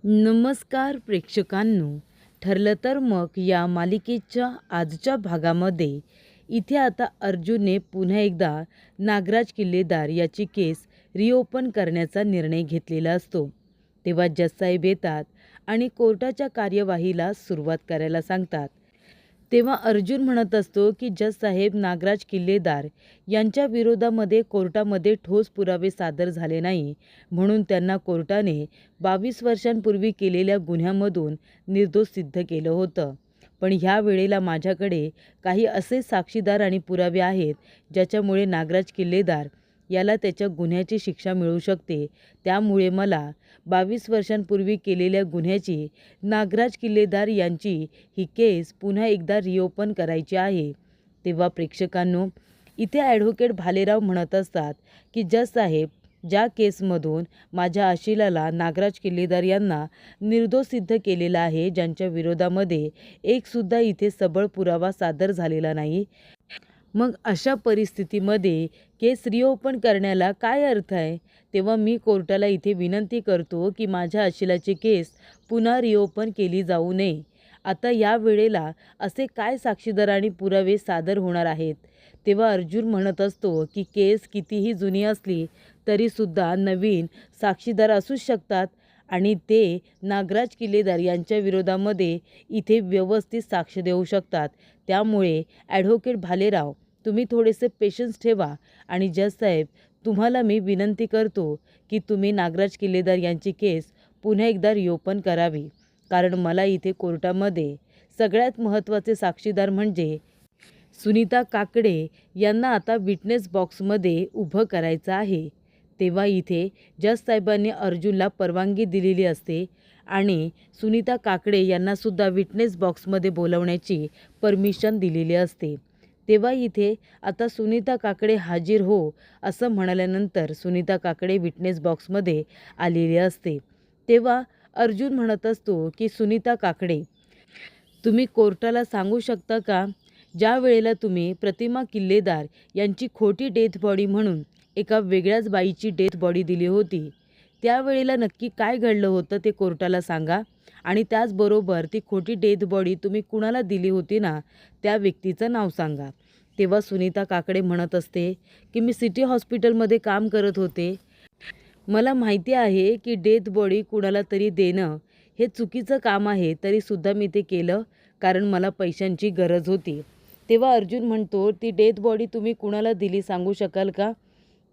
नमस्कार प्रेक्षकांनो. ठरलं तर मग या मालिकेच्या आजच्या भागामध्ये इथे आता अर्जुनने पुन्हा एकदा नागराज किल्लेदार याची केस रिओपन करण्याचा निर्णय घेतलेला असतो. तेव्हा जजसाहेब येतात आणि कोर्टाच्या कार्यवाहीला सुरुवात करायला सांगतात. तेव्हा अर्जुन म्हणत असतो की जजसाहेब, नागराज किल्लेदार यांच्या विरोधामध्ये कोर्टामध्ये ठोस पुरावे सादर झाले नाही, म्हणून त्यांना कोर्टाने 22 वर्षांपूर्वी केलेल्या गुन्ह्यामधून निर्दोष सिद्ध केलं होतं. पण ह्या वेळेला माझ्याकडे काही असे साक्षीदार आणि पुरावे आहेत ज्याच्यामुळे नागराज किल्लेदार याला त्याच्या गुन्ह्याची शिक्षा मिळू शकते. त्यामुळे मला 22 वर्षांपूर्वी केलेल्या गुन्ह्याची नागराज किल्लेदार यांची ही केस पुन्हा एकदा रिओपन करायची आहे. तेव्हा प्रेक्षकांनो, इथे ॲडव्होकेट भालेराव म्हणत असतात की जजसाहेब, ज्या केसमधून माझ्या आशिलाला नागराज किल्लेदार यांना निर्दोष सिद्ध केलेला आहे, ज्यांच्या विरोधामध्ये एकसुद्धा इथे सबळ पुरावा सादर झालेला नाही, मग अशा परिस्थितीमध्ये केस रिओपन करण्याला काय अर्थ आहे? तेव्हा मी कोर्टाला इथे विनंती करतो की माझ्या आशिलाची केस पुन्हा रिओपन केली जाऊ नये. आता या वेळेला असे काय साक्षीदार आणि पुरावे सादर होणार आहेत? तेव्हा अर्जुन म्हणत असतो की केस कितीही जुनी असली तरीसुद्धा नवीन साक्षीदार असूच शकतात आणि ते नागराज किल्लेदार यांच्या विरोधामध्ये इथे व्यवस्थित साक्ष देऊ शकतात. त्यामुळे ॲडव्होकेट भालेराव, तुम्ही थोडेसे पेशन्स ठेवा आणि जजसाहेब, तुम्हाला मी विनंती करतो की तुम्ही नागराज किल्लेदार यांची केस पुन्हा एकदा रिओपन करावी. कारण मला इथे कोर्टामध्ये सगळ्यात महत्त्वाचे साक्षीदार म्हणजे सुनीता काकडे यांना आता विटनेस बॉक्समध्ये उभं करायचं आहे. तेव्हा इथे जजसाहेबांनी अर्जुनला परवानगी दिलेली असते आणि सुनीता काकडे यांनासुद्धा विटनेस बॉक्समध्ये बोलवण्याची परमिशन दिलेली असते. तेव्हा इथे आता सुनीता काकडे हाजीर हो असं म्हणाल्यानंतर सुनीता काकडे विटनेस बॉक्समध्ये आलेली असते. तेव्हा अर्जुन म्हणत असतो की सुनीता काकडे, तुम्ही कोर्टाला सांगू शकता का, ज्या वेळेला तुम्ही प्रतिमा किल्लेदार यांची खोटी डेथ बॉडी म्हणून एका वेगळ्याच बाईची डेथ बॉडी दिली होती, त्यावेळेला नक्की काय घडलं होतं ते कोर्टाला सांगा. आणि त्याचबरोबर ती खोटी डेथ बॉडी तुम्ही कुणाला दिली होती ना, त्या व्यक्तीचं नाव सांगा. तेव्हा सुनीता काकडे म्हणत असते की मी सिटी हॉस्पिटलमध्ये काम करत होते. मला माहिती आहे की डेथ बॉडी कुणाला तरी देणं हे चुकीचं काम आहे, तरीसुद्धा मी ते केलं कारण मला पैशांची गरज होती. तेव्हा अर्जुन म्हणतो, ती डेथ बॉडी तुम्ही कुणाला दिली सांगू शकाल का?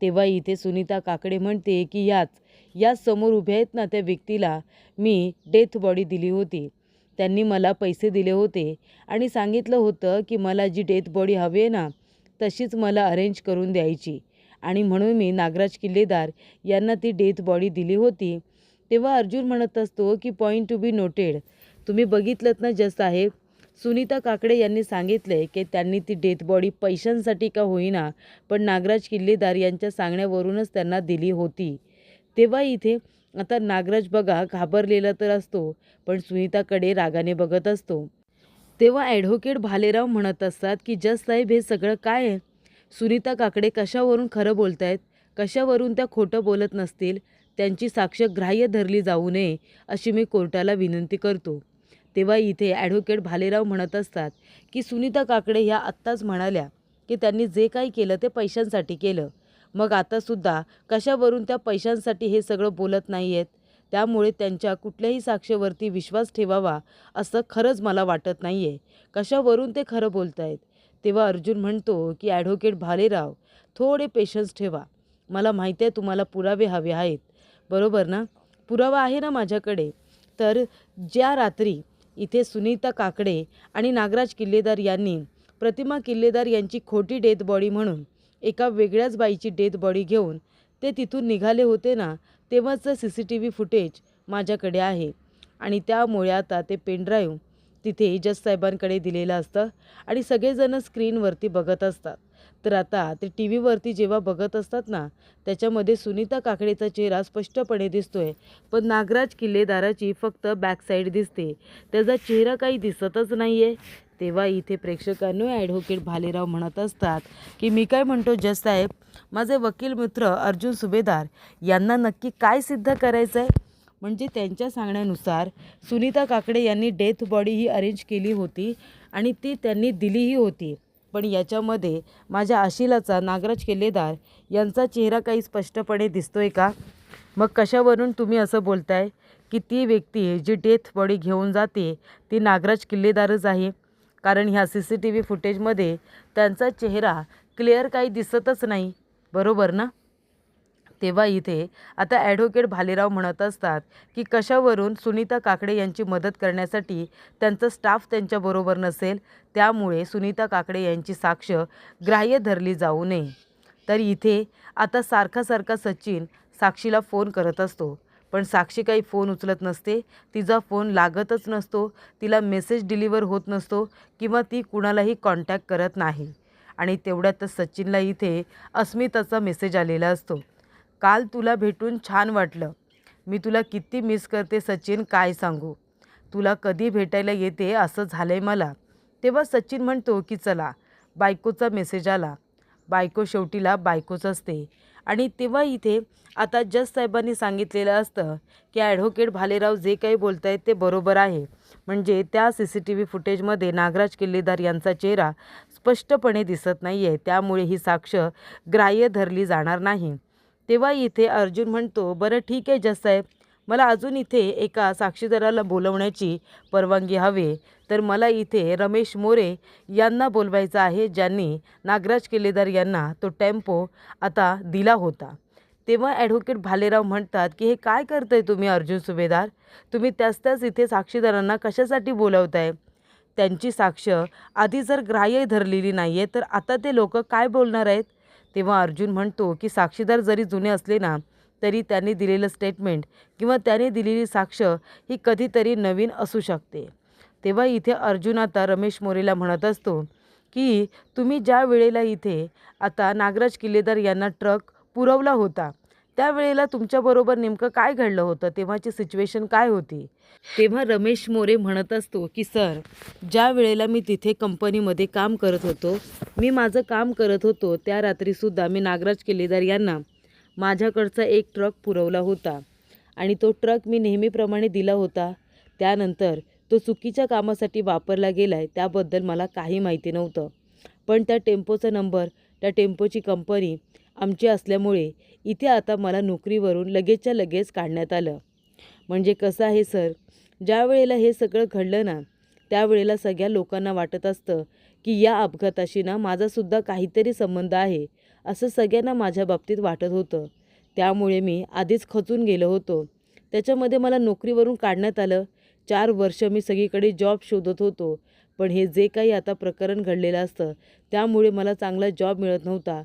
तेव्हा इथे सुनीता काकडे म्हणते की या समोर उभ्या आहेत ना, त्या व्यक्तीला मी डेथ बॉडी दिली होती. त्यांनी मला पैसे दिले होते आणि सांगितलं होतं की मला जी डेथ बॉडी हवी आहे ना, तशीच मला अरेंज करून द्यायची आणि म्हणून मी नागराज किल्लेदार यांना ती डेथ बॉडी दिली होती. तेव्हा अर्जुन म्हणत असतो की पॉईंट टू बी नोटेड. तुम्ही बघितलंत ना जजसाहेब, सुनीता काकडे यांनी सांगितले की त्यांनी ती डेथ बॉडी पैशांसाठी का होईना पण नागराज किल्लेदार यांच्या सांगण्यावरूनच त्यांना दिली होती. तेव्हा इथे आता नागराज बघा घाबरलेला तर असतो, पण सुनीताकडे रागाने बघत असतो. तेव्हा ॲडव्होकेट भालेराव म्हणत असतात की जजसाहेब, हे सगळं काय आहे? सुनीता काकडे कशावरून खरं बोलत आहेत? कशावरून त्या खोटं बोलत नसतील? त्यांची साक्ष ग्राह्य धरली जाऊ नये अशी मी कोर्टाला विनंती करतो. तेव्हा इथे ॲडव्होकेट भालेराव म्हणत असतात की सुनीता काकडे ह्या आत्ताच म्हणाल्या की त्यांनी जे काही केलं ते पैशांसाठी केलं. मग आतासुद्धा कशावरून त्या पैशांसाठी हे सगळं बोलत नाही आहेत? त्यामुळे त्यांच्या कुठल्याही साक्षेवरती विश्वास ठेवावा असं खरंच मला वाटत नाही आहे. कशावरून ते खरं बोलत आहेत? तेव्हा अर्जुन म्हणतो की ॲडव्होकेट भालेराव, थोडे पेशन्स ठेवा. मला माहिती आहे तुम्हाला पुरावे हवे आहेत, बरोबर ना? पुरावा आहे ना माझ्याकडे. तर ज्या रात्री इथे सुनीता काकडे आणि नागराज किल्लेदार यांनी प्रतिमा किल्लेदार यांची खोटी डेथ बॉडी म्हणून एका वेगळ्याच बाईची डेथ बॉडी घेऊन ते तिथून निघाले होते ना, तेव्हाचं CCTV फुटेज माझ्याकडे आहे आणि त्यामुळे आता ते पेनड्राईव्ह तिथे जजसाहेबांकडे दिलेलं असतं आणि सगळेजण स्क्रीनवरती बघत असतात. तर आता ते टी व्हीवरती जेव्हा बघत असतात ना, त्याच्यामध्ये सुनीता काकडेचा चेहरा स्पष्टपणे दिसतोय, पण नागराज किल्लेदाराची फक्त बॅकसाईड दिसते, त्याचा चेहरा काही दिसतच नाही आहे. तेव्हा इथे प्रेक्षकांनो ॲडव्होकेट भालेराव म्हणत असतात की मी काय म्हणतो जजसाहेब, माझे वकील मित्र अर्जुन सुभेदार यांना नक्की काय सिद्ध करायचं आहे? म्हणजे त्यांच्या सांगण्यानुसार सुनीता काकडे यांनी डेथ बॉडी ही अरेंज केली होती आणि ती त्यांनी दिलीही होती. पण याच्यामध्ये माझ्या आशिलाचा नागराज किल्लेदार यांचा चेहरा काही स्पष्टपणे दिसतोय का? मग कशावरून तुम्ही असं बोलताय की ती व्यक्ती जी डेथ बॉडी घेऊन जाते ती नागराज किल्लेदारच आहे? कारण ह्या CCTV फुटेजमध्ये त्यांचा चेहरा क्लिअर काही दिसतच नाही, बरोबर ना? तेव्हा इथे आता ॲडव्होकेट भालेराव म्हणत असतात की कशावरून सुनीता काकडे यांची मदत करण्यासाठी त्यांचा स्टाफ त्यांच्याबरोबर नसेल, त्यामुळे सुनीता काकडे यांची साक्ष ग्राह्य धरली जाऊ नये. तर इथे आता सारखा सचिन साक्षीला फोन करत असतो, पण साक्षी काही फोन उचलत नसते. तिचा फोन लागतच नसतो, तिला मेसेज डिलिव्हर होत नसतो किंवा ती कुणालाही कॉन्टॅक्ट करत नाही. आणि तेवढ्यातच सचिनला इथे अस्मिताचा मेसेज आलेला असतो. काल तुला भेटून छान वाटलं. मी तुला किती मिस करते सचिन, काय सांगू. तुला कधी भेटायला येते असं झालंय मला. तेव्हा सचिन म्हणतो की चला, बायकोचा मेसेज आला. बायको शेवटीला बायकोच असते. आणि तेव्हा इथे आता जज साहेबांनी सांगितलेलं असतं की ॲडव्होकेट भालेराव जे काही बोलत आहेत ते बरोबर आहे. म्हणजे त्या CCTV फुटेजमध्ये नागराज किल्लेदार यांचा चेहरा स्पष्टपणे दिसत नाही आहे, त्यामुळे ही साक्ष ग्राह्य धरली जाणार नाही. तेव्हा इथे अर्जुन म्हणतो, बरं ठीक आहे जज साहेब, मला अजून इथे एका साक्षीदाराला बोलवण्याची परवानगी हवी. तर मला इथे रमेश मोरे यांना बोलवायचं आहे, ज्यांनी नागराज किल्लेदार यांना तो टेम्पो आता दिला होता. तेव्हा ॲडव्होकेट भालेराव म्हणतात की हे काय करताय तुम्ही अर्जुन सुभेदार? तुम्ही त्याच इथे साक्षीदारांना कशासाठी बोलवताय? त्यांची साक्ष आधी जर ग्राह्य धरलेली नाही आहे तर आता ते लोक काय बोलणार आहेत? तेव्हा अर्जुन म्हणतो की साक्षीदार जरी जुने असले ना तरी त्यांनी दिलेलं स्टेटमेंट किंवा त्याने दिलेली साक्ष ही कधीतरी नवीन असू शकते. तेव्हा इथे अर्जुन आता रमेश मोरेला म्हणत असतो की तुम्ही ज्या वेळेला इथे आता नागराज किल्लेदार यांना ट्रक पुरवला होता त्यावेळेला तुमच्याबरोबर नेमकं काय घडलं होतं, तेव्हाची सिच्युएशन काय होती? तेव्हा रमेश मोरे म्हणत असतो की सर, ज्या वेळेला मी तिथे कंपनीमध्ये काम करत होतो, मी माझं काम करत होतो त्या रात्रीसुद्धा मी नागराज किल्लेदार यांना माझ्याकडचा एक ट्रक पुरवला होता आणि तो ट्रक मी नेहमीप्रमाणे दिला होता. त्यानंतर तो चुकीच्या कामासाठी वापरला गेला आहे त्याबद्दल मला काही माहिती नव्हतं. पण त्या टेम्पोचा नंबर, त्या टेम्पोची कंपनी आमची असल्यामुळे इथे आता मला नोकरीवरून लगेचच्या लगेच काढण्यात आलं. म्हणजे कसं आहे सर, ज्या वेळेला हे सगळं घडलं ना त्यावेळेला सगळ्या लोकांना वाटत असतं की या अपघाताशी ना माझासुद्धा काहीतरी संबंध आहे, असं सगळ्यांना माझ्या बाबतीत वाटत होतं. त्यामुळे मी आधीच खचून गेलो होतो. त्याच्यामध्ये मला नोकरीवरून काढण्यात आलं. 4 वर्ष मी सगळीकडे जॉब शोधत होतो, पण हे जे काही आता प्रकरण घडलेलं असतं त्यामुळे मला चांगला जॉब मिळत नव्हता.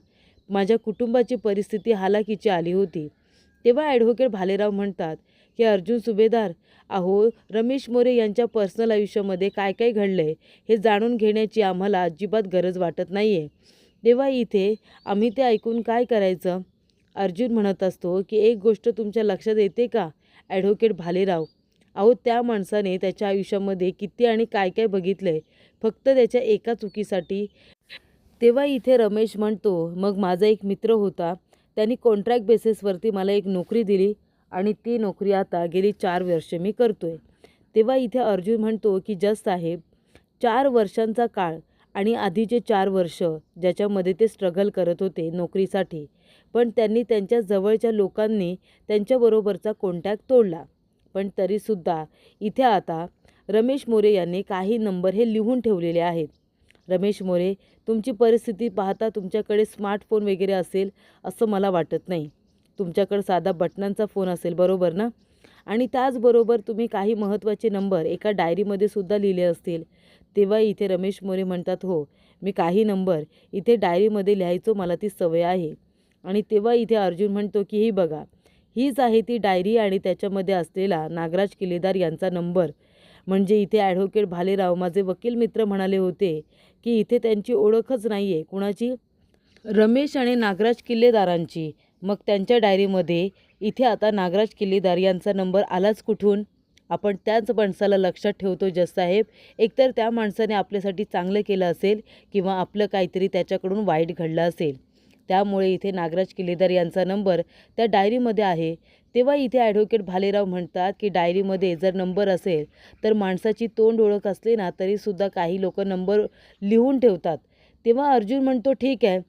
माझ्या कुटुंबाची परिस्थिती हालाकीची आली होती. तेव्हा ॲडव्होकेट भालेराव म्हणतात की अर्जुन सुभेदार, अहो रमेश मोरे यांच्या पर्सनल आयुष्यामध्ये काय काय घडलं आहे हे जाणून घेण्याची आम्हाला अजिबात गरज वाटत नाही आहे. तेव्हा इथे आम्ही ते ऐकून काय करायचं? अर्जुन म्हणत असतो की एक गोष्ट तुमच्या लक्षात येते का ॲडव्होकेट भालेराव? अहो त्या माणसाने त्याच्या आयुष्यामध्ये किती आणि काय काय बघितलं आहे फक्त त्याच्या एका चुकीसाठी. तेव्हा इथे रमेश म्हणतो, मग माझा एक मित्र होता, त्यांनी कॉन्ट्रॅक्ट बेसिसवरती मला एक नोकरी दिली आणि ती नोकरी आता गेली 4 वर्ष मी करतोय. तेव्हा इथे अर्जुन म्हणतो की जज साहेब, 4 वर्षांचा काळ आणि आधीचे 4 वर्ष ज्याच्यामध्ये ते स्ट्रगल करत होते नोकरीसाठी, पण त्यांनी त्यांच्या जवळच्या लोकांनी त्यांच्याबरोबरचा कॉन्टॅक्ट तोडला. पण तरीसुद्धा इथे आता रमेश मोरे यांनी काही नंबर हे लिहून ठेवलेले आहेत. रमेश मोरे, तुमची परिस्थिती पाहता तुमच्याकडे स्मार्टफोन वगैरे असेल असं मला वाटत नाही. तुमच्याकडे साधा बटनांचा फोन असेल, बरोबर ना? आणि त्याचबरोबर तुम्ही काही महत्त्वाचे नंबर एका डायरीमध्ये सुद्धा लिहिले असतील. तेव्हा इथे रमेश मोरे म्हणतात, हो, मी काही नंबर इथे डायरीमध्ये लिहायचो, मला ती सवय आहे. आणि तेव्हा इथे अर्जुन म्हणतो की ही बघा, हीच आहे ती डायरी आणि त्याच्यामध्ये असलेला नागराज किल्लेदार यांचा नंबर. म्हणजे इथे ॲडव्होकेट भालेराव, माझे वकील मित्र म्हणाले होते की इथे त्यांची ओळखच नाही आहे. कुणाची? रमेश आणि नागराज किल्लेदारांची. मग त्यांच्या डायरीमध्ये इथे आता नागराज किल्लेदार यांचा नंबर आलाच कुठून? आपण त्याच माणसाला लक्षात ठेवतो जज साहेब. एकतर त्या माणसाने आपल्यासाठी चांगलं केलं असेल किंवा आपलं काहीतरी त्याच्याकडून वाईट घडलं असेल. त्यामुळे इथे नागराज किल्लेदार यांचा नंबर त्या डायरीमध्ये आहे. तेव्हा इथे ॲडव्होकेट भालेराव म्हणतात की डायरीमध्ये जर नंबर असेल तर माणसाची तोंड ओळख असली ना तरीसुद्धा काही लोक नंबर लिहून ठेवतात. तेव्हा अर्जुन म्हणतो ठीक आहे,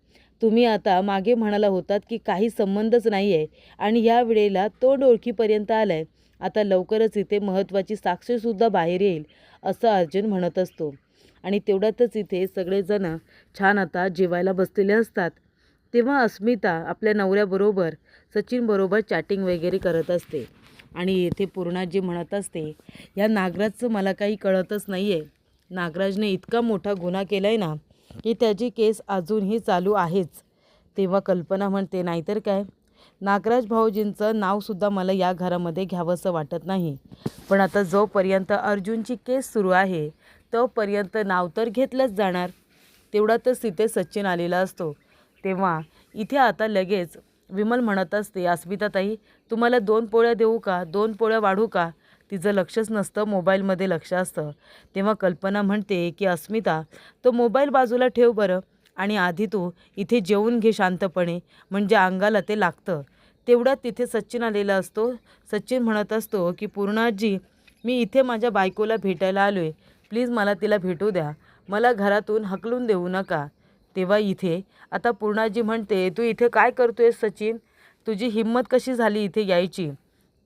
तुम्ही आता मागे म्हणाला होतात की काही संबंधच नाही आहे आणि ह्या वेळेला तोंड ओळखीपर्यंत आलं आहे. आता लवकरच इथे महत्त्वाची साक्षीसुद्धा बाहेर येईल असं अर्जुन म्हणत असतो. आणि तेवढ्यातच इथे सगळेजण छान आता जेवायला बसलेले असतात. तेव्हा अस्मिता आपल्या नवऱ्याबरोबर सचिनबरोबर चॅटिंग वगैरे करत असते आणि येथे पूर्णाजी म्हणत असते, या नागराजचं मला काही कळतच नाही आहे. नागराजने इतका मोठा गुन्हा केला आहे ना की त्याची केस अजूनही चालू आहेच. तेव्हा कल्पना म्हणते, नाहीतर काय, नागराज भाऊजींचं नावसुद्धा मला या घरामध्ये घ्यावंसं वाटत नाही. पण आता जोपर्यंत अर्जुनची केस सुरू आहे तोपर्यंत नाव तर घेतलंच जाणार. तेवढ्यातच तिथे सचिन आलेला असतो. तेव्हा इथे आता लगेच विमल म्हणत असते, अस्मिताताई तुम्हाला 2 पोळ्या देऊ का, 2 पोळ्या वाढू का. तिचं लक्षच नसतं, मोबाईलमध्ये लक्ष असतं. तेव्हा कल्पना म्हणते की अस्मिता तो मोबाईल बाजूला ठेव बरं आणि आधी तू इथे जेवून घे शांतपणे, म्हणजे अंगाला ते लागतं. तेवढ्यात तिथे सचिन आलेला असतो. सचिन म्हणत असतो की पूर्णाजी मी इथे माझ्या बायकोला भेटायला आलो आहे, प्लीज मला तिला भेटू द्या, मला घरातून हकलून देऊ नका. तेव्हा इथे आता पूर्णाजी म्हणते, तू इथे काय करतोयस सचिन, तुझी हिंमत कशी झाली इथे यायची.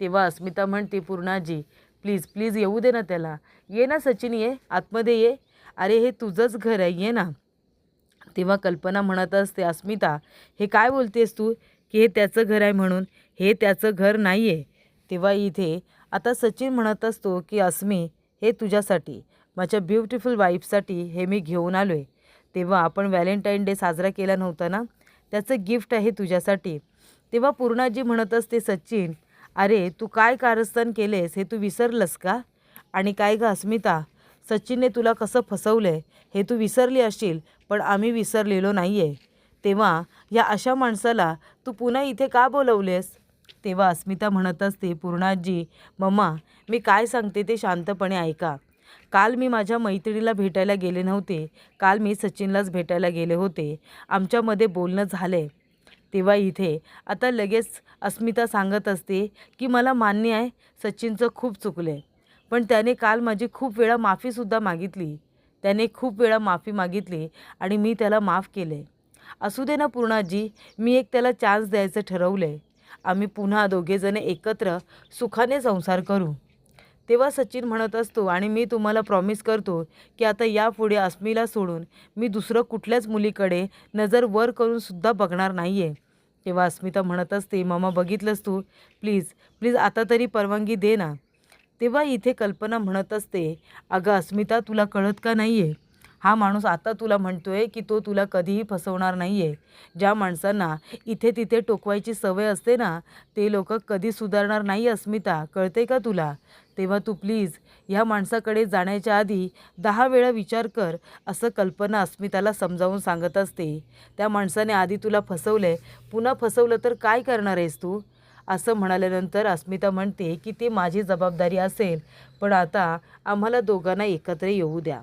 तेव्हा अस्मिता म्हणते, पूर्णाजी प्लीज प्लीज येऊ दे ना त्याला, ये ना सचिन, ये आतमध्ये ये, अरे हे तुझंच घर आहे, ये ना. तेव्हा कल्पना म्हणत असते, अस्मिता हे काय बोलतेस तू की हे त्याचं घर आहे म्हणून, हे त्याचं घर नाही आहे. तेव्हा इथे आता सचिन म्हणत असतो की अस्मी हे तुझ्यासाठी, माझ्या ब्युटिफुल वाईफसाठी हे मी घेऊन आलो आहे. तेव्हा आपण व्हॅलेंटाईन डे साजरा केला नव्हता ना, त्याचं गिफ्ट आहे तुझ्यासाठी. तेव्हा पूर्णाजी म्हणत असते, सचिन अरे तू काय कारस्थान केलेस हे तू विसरलंस का. आणि काय गं अस्मिता, सचिनने तुला कसं फसवलं आहे हे तू विसरली असशील, पण आम्ही विसरलेलो नाही आहे. तेव्हा या अशा माणसाला तू पुन्हा इथे का बोलवलेस. तेव्हा अस्मिता म्हणत असते, पूर्णाजी मम्मा मी काय सांगते ते शांतपणे ऐका. काल मी माझ्या मैत्रिणीला भेटायला गेले नव्हते, काल मी सचिनलाच भेटायला गेले होते, आमच्यामध्ये बोलणं झालं आहे. तेव्हा इथे आता लगेच अस्मिता सांगत असते की मला मान्य आहे सचिनचं खूप चुकलं आहे, पण त्याने काल माझी खूप वेळा माफीसुद्धा मागितली, त्याने खूप वेळा माफी मागितली आणि मी त्याला माफ केलं आहे. असू दे ना पूर्णाजी, मी एक त्याला चान्स द्यायचं ठरवलं आहे, आम्ही पुन्हा दोघेजण एकत्र सुखाने संसार करू. तेव्हा सचिन म्हणत असतो, आणि मी तुम्हाला प्रॉमिस करतो की आता यापुढे अस्मीला सोडून मी दुसरं कुठल्याच मुलीकडे नजर वर करूनसुद्धा बघणार नाही आहे. तेव्हा अस्मिता म्हणत असते, मामा बघितलंस तू, प्लीज प्लीज आता तरी परवानगी दे ना. तेव्हा इथे कल्पना म्हणत असते, अगं अस्मिता तुला कळत का नाही आहे, हा माणूस आता तुला म्हणतोय की तो तुला कधीही फसवणार नाही आहे. ज्या माणसांना इथे तिथे टोकवायची सवय असते ना ते लोक कधी सुधारणार नाही अस्मिता, कळते का तुला. तेव्हा तू प्लीज ह्या माणसाकडे जाण्याच्या आधी 10 वेळा विचार कर, असं कल्पना अस्मिताला समजावून सांगत असते. त्या माणसाने आधी तुला फसवलंय, पुन्हा फसवलं तर काय करणार आहेस तू. असं म्हणाल्यानंतर अस्मिता म्हणते की ते माझी जबाबदारी असेल, पण आता आम्हाला दोघांना एकत्र येऊ द्या.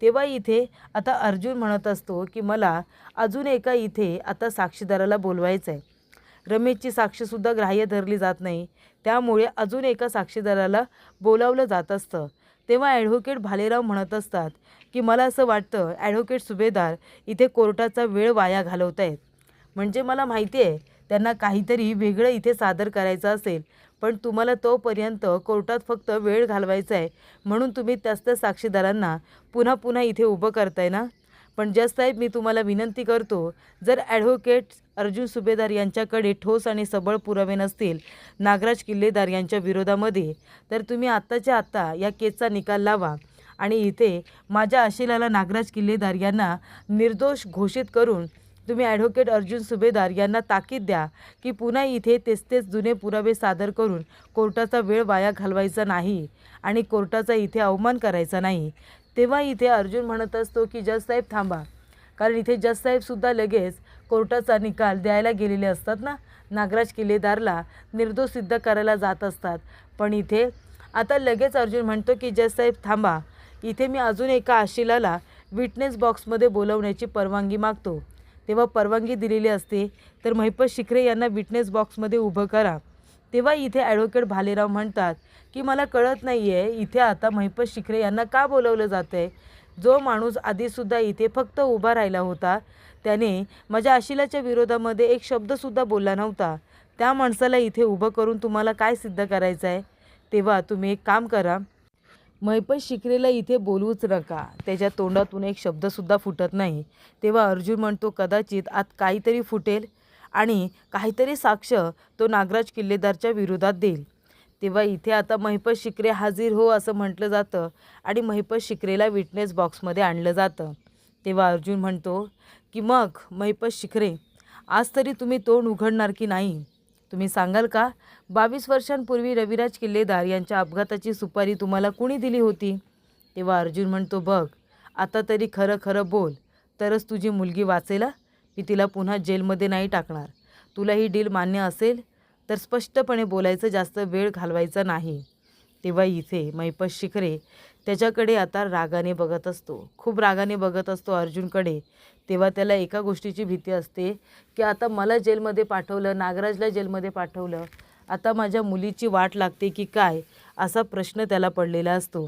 तेव्हा इथे आता अर्जुन म्हणत असतो की मला अजून एका इथे आता साक्षीदाराला बोलवायचं आहे. रमेशची साक्षीसुद्धा ग्राह्य धरली जात नाही, त्यामुळे अजून एका साक्षीदाराला बोलावलं जात असतं. तेव्हा ॲडव्होकेट भालेराव म्हणत असतात की मला असं वाटतं ॲडव्होकेट सुभेदार इथे कोर्टाचा वेळ वाया घालवत आहेत. म्हणजे मला माहिती आहे त्यांना काहीतरी वेगळं इथे सादर करायचं असेल, पण तुम्हाला तोपर्यंत कोर्टात फक्त वेळ घालवायचा आहे म्हणून तुम्ही त्याच साक्षीदारांना पुन्हा पुन्हा इथे उभं करताय ना. पण जज साहेब मी तुम्हाला विनंती करतो, जर ॲडव्होकेट अर्जुन सुभेदार यांच्याकडे ठोस आणि सबळ पुरावे नसतील नागराज किल्लेदार यांच्या विरोधामध्ये, तर तुम्ही आत्ताच्या आत्ता या केसचा निकाल लावा आणि इथे माझ्या आशिलाला नागराज किल्लेदार यांना निर्दोष घोषित करून तुम्ही ॲडव्होकेट अर्जुन सुभेदार यांना ताकीद द्या की पुन्हा इथे तेच जुने पुरावे सादर करून कोर्टाचा वेळ वाया घालवायचा नाही आणि कोर्टाचा इथे अवमान करायचा नाही. तेव्हा इथे अर्जुन म्हणत असतो की जज साहेब थांबा, कारण इथे जज साहेबसुद्धा लगेच कोर्टाचा निकाल द्यायला गेलेले असतात ना, नागराज किल्लेदारला निर्दोष सिद्ध करायला जात असतात. पण इथे आता लगेच अर्जुन म्हणतो की जज साहेब थांबा, इथे मी अजून एका आशिलाला विटनेस बॉक्समध्ये बोलवण्याची परवानगी मागतो. तेव्हा परवानगी दिलेली असते तर महिपत शिखरे यांना विटनेस बॉक्समध्ये उभं करा. तेव्हा इथे ॲडव्होकेट भालेराव म्हणतात की मला कळत नाही आहे इथे आता महिपत शिखरे यांना का बोलवलं जातं आहे. जो माणूस आधीसुद्धा इथे फक्त उभा राहिला होता त्याने माझ्या आशिलाच्या विरोधामध्ये एक शब्दसुद्धा बोलला नव्हता. त्या माणसाला इथे उभं करून तुम्हाला काय सिद्ध करायचं आहे. तेव्हा तुम्ही एक काम करा, महिपत शिखरेला इथे बोलवूच नका. त्याच्या तोंडातून एक शब्दसुद्धा फुटत नाही. तेव्हा अर्जुन म्हणतो कदाचित आत काहीतरी फुटेल आणि काहीतरी साक्ष तो नागराज किल्लेदारच्या विरोधात देईल. तेव्हा इथे आता महिपत शिखरे हाजीर हो असं म्हटलं जातं आणि महिपत शिखरेला विटनेस बॉक्समध्ये आणलं जातं. तेव्हा अर्जुन म्हणतो की मग महिपत शिखरे आज तरी तुम्ही तोंड उघडणार की नाही. तुम्ही सांगाल का 22 वर्षांपूर्वी रविराज किल्लेदार यांच्या अपघाताची सुपारी तुम्हाला कुणी दिली होती. तेव्हा अर्जुन म्हणतो बघ आता तरी खरं खरं बोल तरच तुझी मुलगी वाचेल. मी तिला पुन्हा जेलमध्ये नाही टाकणार. तुला ही डील मान्य असेल तर स्पष्टपणे बोलायचं, जास्त वेळ घालवायचा नाही. तेव्हा इथे महिपत शिखरे त्याच्याकडे आता रागाने बघत असतो, खूप रागाने बघत असतो अर्जुनकडे. तेव्हा त्याला एका गोष्टीची भीती असते की आता मला जेलमध्ये पाठवलं, नागराजला जेलमध्ये पाठवलं, आता माझ्या मुलीची वाट लागते की काय असा प्रश्न त्याला पडलेला असतो.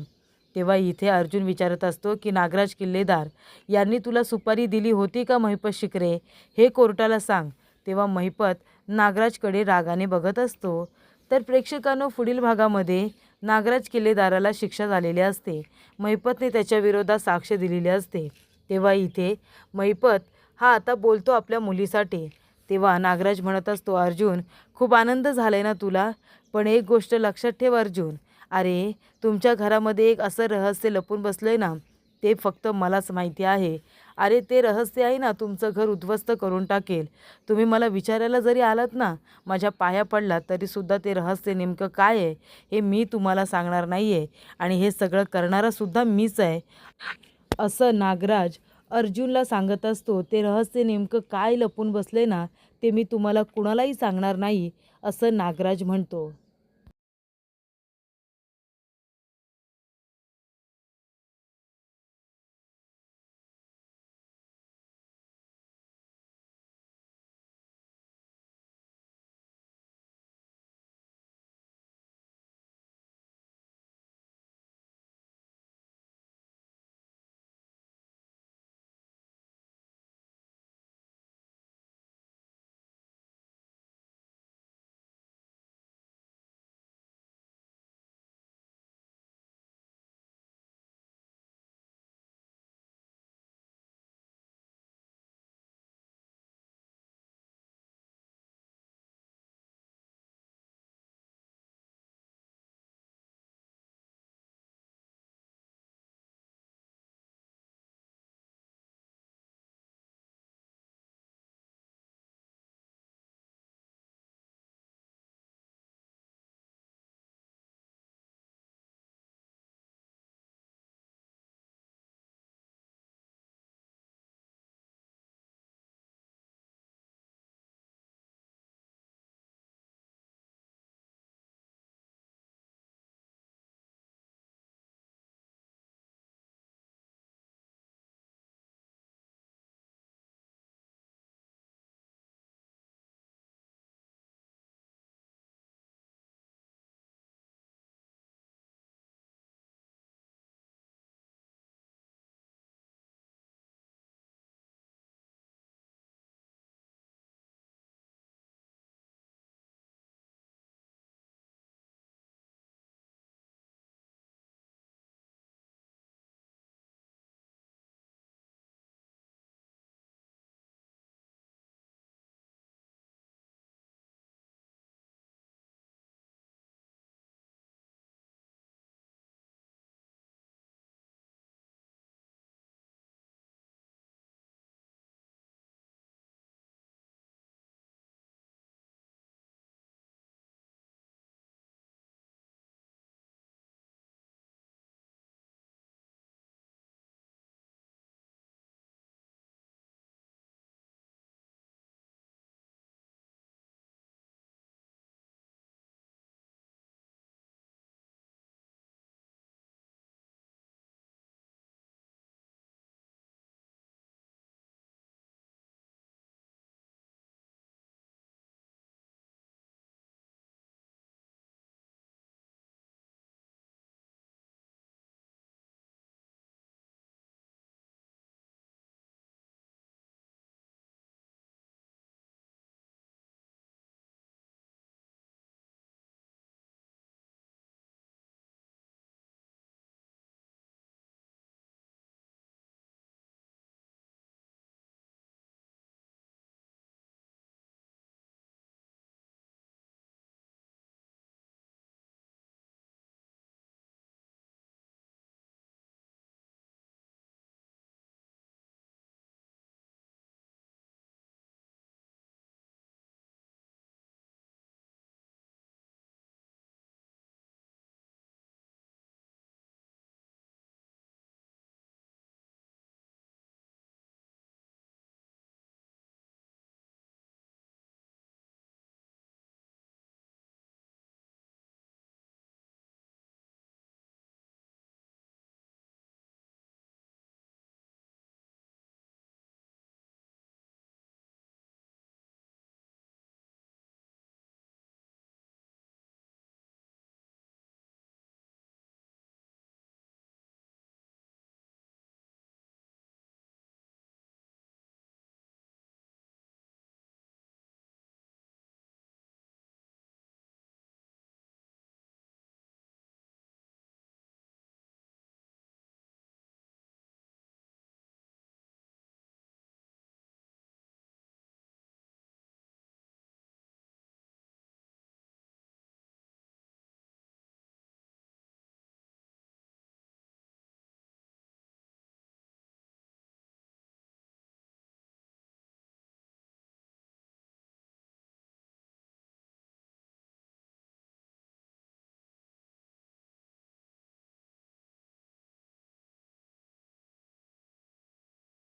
तेव्हा इथे अर्जुन विचारत असतो की नागराज किल्लेदार यांनी तुला सुपारी दिली होती का महिपत शिखरे, हे कोर्टाला सांग. तेव्हा महिपत नागराजकडे रागाने बघत असतो. तर प्रेक्षकांनो पुढील भागामध्ये नागराज किल्लेदाराला शिक्षा झालेली असते. महिपतने त्याच्या विरोधात साक्ष दिलेली असते. तेव्हा इथे महिपत हा आता बोलतो आपल्या मुलीसाठी. तेव्हा नागराज म्हणत असतो अर्जुन खूप आनंद झाला आहे ना तुला, पण एक गोष्ट लक्षात ठेव अर्जुन, अरे तुमच्या घरामध्ये एक असं रहस्य लपून बसलं आहे ना, ते फक्त मलाच माहिती आहे. अरे ते रहस्य आहे ना तुमचं घर उद्ध्वस्त करून टाकेल. तुम्ही मला विचारायला जरी आलात ना, माझ्या पाया पडलात तरीसुद्धा ते रहस्य नेमकं काय आहे हे मी तुम्हाला सांगणार नाही आहे आणि हे सगळं करणारासुद्धा मीच आहे असं नागराज अर्जुनला सांगत असतो. ते रहस्य नेमकं काय लपून बसले ना ते मी तुम्हाला कुणालाही सांगणार नाही असं नागराज म्हणतो.